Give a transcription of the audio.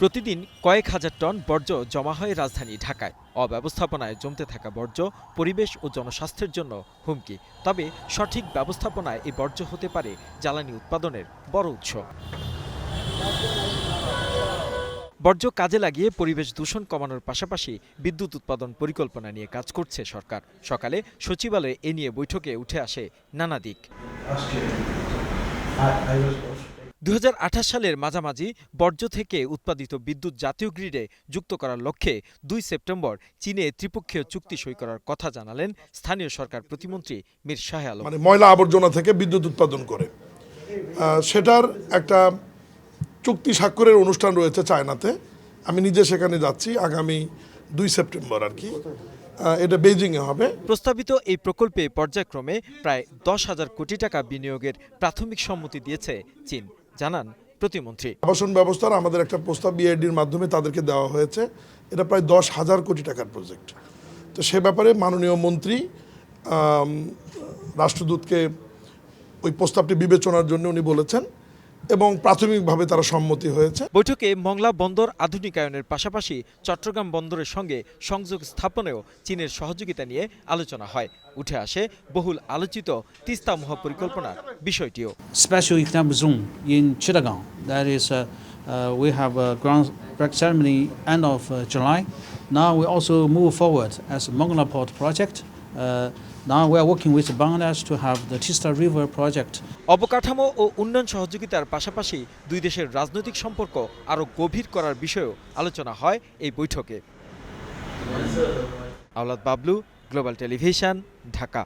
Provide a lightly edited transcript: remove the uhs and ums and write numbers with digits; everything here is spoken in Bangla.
প্রতিদিন কয়েক হাজার টন বর্জ্য জমা হয় রাজধানী ঢাকায়। অব্যবস্থাপনায় জমতে থাকা বর্জ্য পরিবেশ ও জনস্বাস্থ্যের জন্য হুমকি। তবে সঠিক ব্যবস্থাপনায় এই বর্জ্য হতে পারে জ্বালানি উৎপাদনের বড় উৎস। বর্জ্য কাজে লাগিয়ে পরিবেশ দূষণ কমানোর পাশাপাশি বিদ্যুৎ উৎপাদন পরিকল্পনা নিয়ে কাজ করছে সরকার। সকালে সচিবালয়ে এ নিয়ে বৈঠকে উঠে আসে নানা দিক। ২০২৮ সালের মাঝামাঝি বর্জ্য থেকে উৎপাদিত বিদ্যুৎ জাতীয় গ্রিডে যুক্ত করার লক্ষ্যে ২ সেপ্টেম্বর চীনে ত্রিপক্ষীয় চুক্তি সই করার কথা জানালেন স্থানীয় সরকার প্রতিমন্ত্রী মীর শাহ আলম। ময়লা আবর্জনা থেকে বিদ্যুৎ উৎপাদন করে সেটার একটা চুক্তি স্বাক্ষরের অনুষ্ঠান রয়েছে চায়নাতে। আমি নিজে সেখানে যাচ্ছি আগামী ২ সেপ্টেম্বর আর কি। এটা বেইজিংয়ে হবে। প্রস্তাবিত এই প্রকল্পে পর্যায়ক্রমে প্রায় ১০,০০০ কোটি টাকা বিনিয়োগের প্রাথমিক সম্মতি দিয়েছে চীন, জানান প্রতিমন্ত্রী। আবাসন ব্যবস্থার আমাদের একটা প্রস্তাব বিআইডির মাধ্যমে তাদেরকে দেওয়া হয়েছে। এটা প্রায় ১০,০০০ কোটি টাকার প্রজেক্ট। তো সে ব্যাপারে মাননীয় মন্ত্রী রাষ্ট্রদূতকে ওই প্রস্তাবটি বিবেচনার জন্য উনি বলেছেন এবং প্রাথমিকভাবে তারা সম্মতি হয়েছে। বৈঠকে মংলা বন্দর আধুনিকায়নের পাশাপাশি চট্টগ্রাম বন্দরের সঙ্গে সংযোগ স্থাপনেও চীনের সহযোগিতা নিয়ে আলোচনা হয়। উঠে আসে বহুল আলোচিত তিস্তা মহাপরিকল্পনার বিষয়টিও। Special economic zone in Chittagong. That is, we have a groundbreaking ceremony end of July. Now we also move forward as a Mongla Port project. Now we are working with Bangladesh to have the Tista River project. অবকাঠামো ও উন্নয়ন সহযোগিতার পাশাপাশি দুই দেশের রাজনৈতিক সম্পর্ক আরও গভীর করার বিষয়েও আলোচনা হয় এই বৈঠকে। আওলাদ বাবলু, গ্লোবাল টেলিভিশন, ঢাকা।